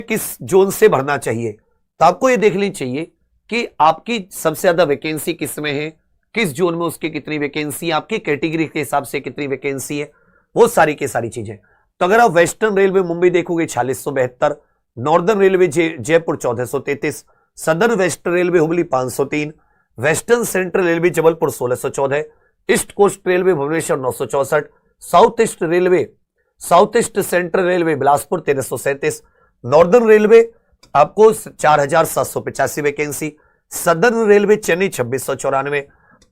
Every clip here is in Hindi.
किस जोन से भरना चाहिए, तो आपको ये देख लेनी चाहिए कि आपकी सबसे ज्यादा वैकेंसी किस में है, किस जोन में उसकी कितनी वैकेंसी है, आपकी कैटेगरी के हिसाब से कितनी वैकेंसी है, वो सारी की सारी चीजें। तो अगर आप वेस्टर्न रेलवे मुंबई देखोगे 4672, northern railway Jaipur 1433, southern western railway Hubli 503, western central railway Jabalpur 1614, east coast railway Bhubaneswar 964, south east central railway Bilaspur 1337, northern railway आपको 4785 vacancy, southern railway Chennai 2694,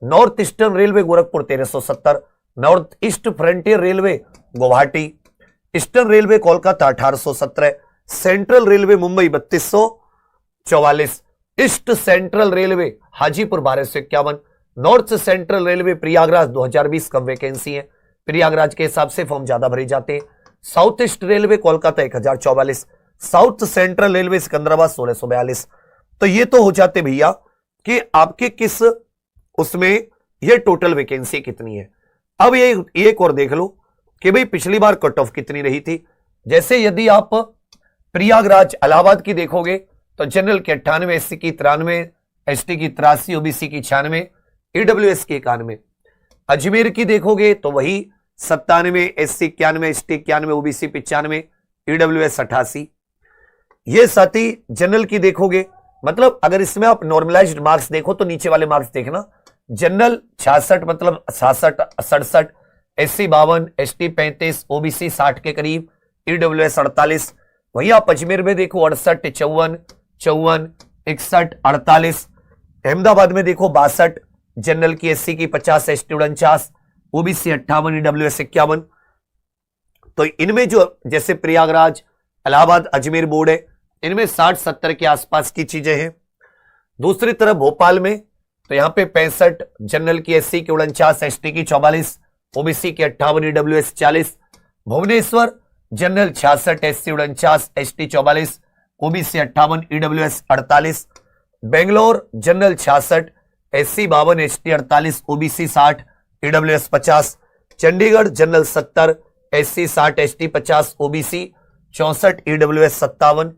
north eastern railway Gorakhpur 1370, north east frontier railway Guwahati, eastern railway Kolkata 1817, central railway Mumbai 3244, east central railway Hajipur 1251, north central railway Prayagraj 2020 कम वैकेंसी है, प्रयागराज के हिसाब से फॉर्म ज्यादा भरे जाते हैं, south east railway Kolkata 1044, south central railway Secunderabad 1642। तो ये तो हो जाते भैया कि आपके किस उसमें ये टोटल वैकेंसी कितनी है। अब ये एक और देख लो कि भाई पिछली बार कट ऑफ कितनी रही थी। जैसे यदि आप प्रयागराज इलाहाबाद की देखोगे तो जनरल के 98, एससी की 93, एसटी की 83, ओबीसी की 96, ईडब्ल्यूएस की 91। अजमेर की देखोगे तो वही 97, एससी 91, एसटी 91, ओबीसी 95, ईडब्ल्यूएस 88। ये साथ ही जनरल की देखोगे, मतलब अगर इसमें आप नॉर्मलाइज्ड मार्क्स देखो तो नीचे वाले मार्क्स देखना, जनरल 66 मतलब 66 67, एससी 52, एसटी 35, ओबीसी 60 के करीब, ईडब्ल्यूएस 48। वही आप अजमेर में देखो 68, 54, 54, 61, 48। अहमदाबाद में देखो 62, जनरल की, एससी की 50, एसटी 49, ओबीसी 58, ईडब्ल्यूएस 51। तो इनमें जो जैसे प्रयागराज, इलाहाबाद, अजमेर बोर्ड है, इनमें 60-70 के आसपास की चीजें हैं। दूसरी तरफ भोपाल में तो यहां पे 65, जनरल की, एससी की 49, एसटी की 44, ओबीसी की 58, EWS 40। Bhubaneswar general 66, SC 49, ST 44, OBC 58, EWS 48। Bangalore general 66, SC 52, ST 48, OBC 60, EWS 50। Chandigarh general 70, SC 60, ST 50, OBC 64, EWS 57।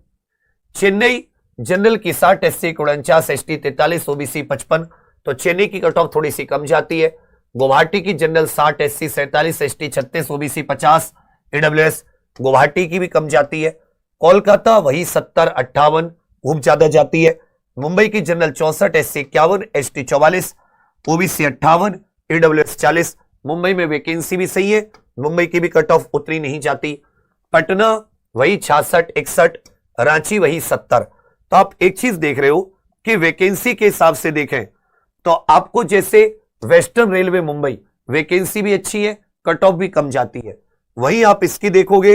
Chennai general की 60, एससी 49, एसटी 43, ओबीसी 55। तो चेन्नई की कट ऑफ थोड़ी सी कम जाती है। गुवाहाटी की general 60, SC 47, ST 36, OBC 50, EWS Guwahati की भी कम जाती है। कोलकाता वही 70, 58, खूब ज्यादा जाती है। मुंबई की general 64, SC 51, ST 44, OBC 58, EWS 40। Mumbai में वैकेंसी भी सही है, मुंबई की भी कट ऑफ उतनी नहीं जाती। पटना वही 66, 61, रांची वही 70। तो आप एक चीज देख रहे हो कि वैकेंसी के हिसाब से देखें तो आपको जैसे वेस्टर्न रेलवे मुंबई वैकेंसी भी अच्छी है, कट ऑफ भी कम जाती है। वहीं आप इसकी देखोगे,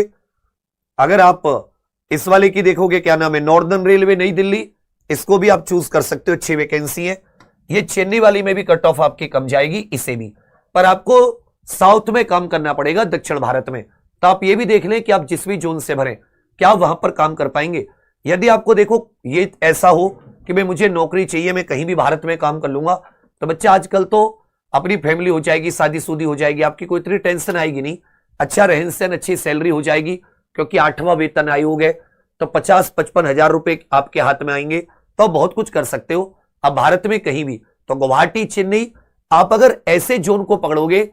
अगर आप इस वाले की देखोगे, क्या नाम है, नॉर्दर्न रेलवे नई दिल्ली, इसको भी आप चूज कर सकते हो, अच्छी वैकेंसी है। ये चेन्नई वाली में भी कट ऑफ आपकी कम जाएगी, इसे भी। पर आपको साउथ में काम करना पड़ेगा, दक्षिण भारत में। तो आप ये भी देख लें कि आप जिस भी जोन से भरें क्या वहां पर काम कर पाएंगे। यदि आपको देखो ये ऐसा हो कि भाई मुझे नौकरी चाहिए, मैं कहीं भी भारत में काम कर लूंगा, तो बच्चा आजकल तो अपनी फैमिली हो जाएगी, शादीशुदी हो जाएगी, आपकी कोई इतनी टेंशन आएगी नहीं, अच्छा रहन सहन, अच्छी सैलरी हो जाएगी, क्योंकि 8वां वेतन आयोग है, तो 50-55 हजार रुपए आपके हाथ में आएंगे, तो बहुत कुछ कर सकते हो अब भारत में कहीं भी। तो गुवाहाटी, चेन्नई, आप अगर ऐसे जोन को पकड़ोगे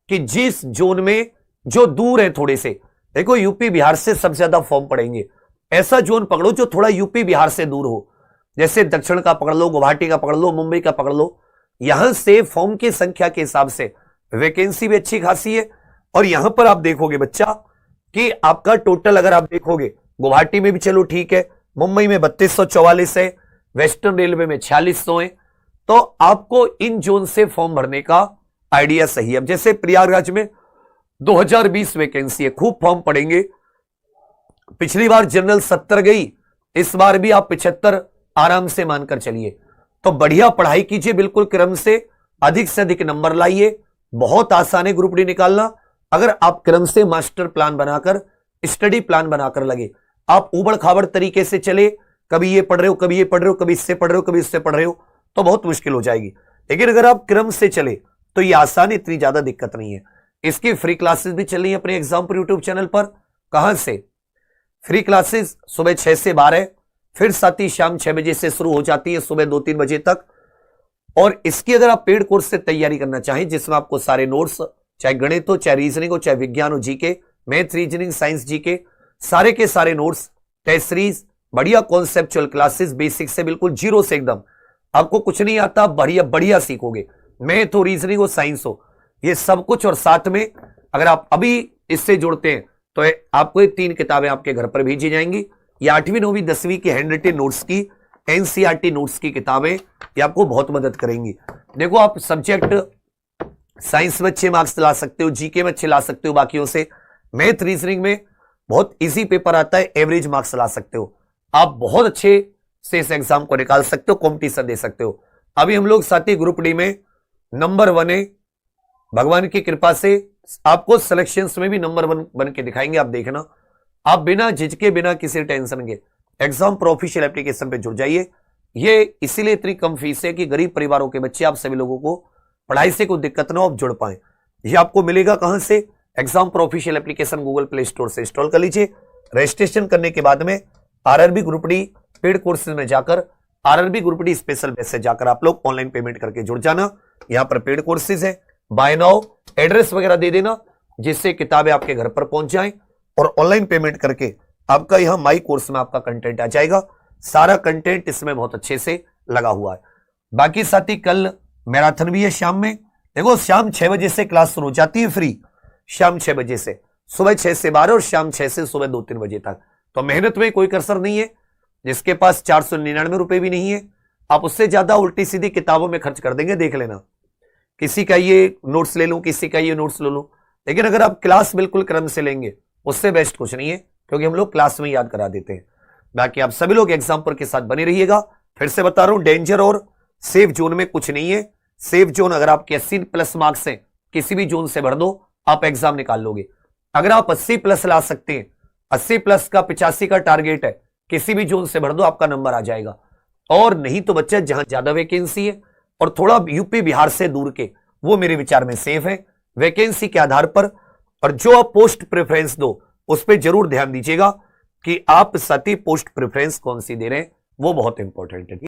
कि जिस जोन में जो दूर है थोड़े से, देखो यूपी बिहार से सबसे ज्यादा फॉर्म पड़ेंगे, ऐसा जोन पकड़ो जो थोड़ा यूपी बिहार से दूर हो, जैसे दक्षिण का पकड़ लो, गुवाहाटी का पकड़ लो, मुंबई का पकड़ लो। यहां से फॉर्म की संख्या के हिसाब से वैकेंसी भी अच्छी खासी है। और यहां पर आप देखोगे बच्चा कि आपका टोटल अगर आप देखोगे, गुवाहाटी में भी चलो ठीक है, मुंबई में 3244 है, वेस्टर्न रेलवे में 4600 है। तो आपको इन जोन से फॉर्म भरने का आइडिया सही है। अब जैसे प्रयागराज में 2020 वैकेंसी है, खूब फॉर्म पड़ेंगे। पिछली बार जनरल 70 गई, इस बार भी आप 75 आराम से मानकर चलिए। तो बढ़िया पढ़ाई कीजिए, बिल्कुल क्रम से अधिक नंबर लाइए। बहुत आसान है ग्रुप डी निकालना, अगर आप क्रम से मास्टर प्लान बनाकर, स्टडी प्लान बनाकर लगे। आप उबड़ खाबड़ तरीके से चले, कभी ये पढ़ रहे हो, कभी ये पढ़ रहे हो, कभी इससे पढ़ रहे हो, कभी इससे पढ़ रहे हो, तो बहुत मुश्किल हो जाएगी। लेकिन अगर आप क्रम से चले तो ये आसान, इतनी ज्यादा दिक्कत नहीं है। इसकी फ्री क्लासेस भी चल रही है अपने एग्जाम पर यूट्यूब चैनल पर। कहां से? फ्री क्लासेस सुबह 6 से 12, फिर साथ ही शाम 6 बजे से शुरू हो जाती है सुबह 2-3 बजे तक। और इसकी अगर आप पेड कोर्स से तैयारी करना चाहें जिसमें आपको सारे नोट्स, चाहे गणित हो, चाहे रीजनिंग हो, चाहे विज्ञान हो, GK, math, reasoning, science, GK, सारे के सारे नोट्स, टेस्ट सीरीज, बढ़िया कॉन्सेप्चुअल क्लासेस, बेसिक से बिल्कुल जीरो से एकदम, आपको कुछ नहीं आता, बढ़िया बढ़िया सीखोगे। मैथ हो, रीजनिंग हो, साइंस हो, ये सब कुछ। और साथ में अगर आप अभी इससे जुड़ते हैं तो आपको ये 3 किताबें आपके घर पर भेजी जाएंगी। ये 8वीं 9वीं 10वीं की हैंड रिटन नोट्स की, एनसीईआरटी नोट्स की किताबें, ये आपको बहुत मदद करेंगी। देखो, आप सब्जेक्ट साइंस में अच्छे मार्क्स ला सकते हो, जीके में अच्छे ला सकते हो बाकियों से, मैथ रीजनिंग में बहुत इजी पेपर आता है, एवरेज मार्क्स ला सकते हो, आप बहुत अच्छे से इस एग्जाम को निकाल सकते हो, कॉम्पिटिशन दे सकते हो। अभी हम लोग साथी ग्रुप डी में नंबर 1 है, भगवान की कृपा से आपको सिलेक्शंस में भी नंबर 1 बन के दिखाएंगे। आप देखना, आप बिना झिझके, बिना किसी टेंशन के एग्जाम प्रो ऑफिशियल एप्लीकेशन पे जुड़ जाइए। ये इसीलिए इतनी कम फीस है कि गरीब परिवारों के बच्चे, आप सभी लोगों को पढ़ाई से कोई दिक्कत ना हो, आप जुड़ पाए। ये आपको मिलेगा कहां से? Exam pro official application Google play store से इंस्टॉल कर लीजिए। रजिस्ट्रेशन करने के बाद में RRB group D paid courses में जाकर, RRB group D special base से जाकर आप लोग ऑनलाइन पेमेंट करके जुड़ जाना। यहां पर पेड कोर्सेज है, बाय नाउ एड्रेस वगैरह दे देना जिससे किताबें आपके घर पर पहुंच जाएं, और ऑनलाइन पेमेंट करके आपका यहां माई कोर्स में आपका कंटेंट आ जाएगा। सारा कंटेंट इसमें बहुत अच्छे से लगा हुआ है। बाकी साथी कल मैराथन भी है शाम में। देखो, शाम 6 बजे से क्लास शुरू हो जाती है फ्री, शाम 6 बजे से, सुबह 6 से 12 और शाम 6 से सुबह 2-3 बजे तक। तो मेहनत में कोई कसर नहीं है। जिसके पास 499 रुपए भी नहीं है, आप उससे ज्यादा उल्टी सीधी किताबों में खर्च कर देंगे, देख लेना। किसी का ये नोट्स ले लूं, किसी का ये नोट्स ले लूं, लेकिन अगर आप क्लास बिल्कुल क्रम से लेंगे उससे बेस्ट कुछ नहीं है, क्योंकि हम लोग क्लास में याद करा देते हैं। बाकी आप सभी लोग एग्जाम्पल के साथ बने रहिएगा। फिर से बता रहा हूं, डेंजर और सेफ जोन में कुछ नहीं है। सेफ जोन अगर आपके 80+ मार्क्स हैं, किसी भी जोन से भर दो, आप एग्जाम निकाल लोगे। अगर आप 80+ ला सकते हैं, 80+ का 85 का टारगेट है, किसी भी जोन से भर दो, आपका नंबर आ जाएगा। और नहीं तो बच्चे जहां ज्यादा वैकेंसी है और थोड़ा यूपी बिहार से दूर के, वो मेरे विचार में सेफ है वैकेंसी के आधार पर। और जो आप पोस्ट प्रेफरेंस दो, उस पर जरूर ध्यान दीजिएगा कि आप सती पोस्ट प्रेफरेंस कौन सी दे रहे हैं, वो बहुत इंपॉर्टेंट है।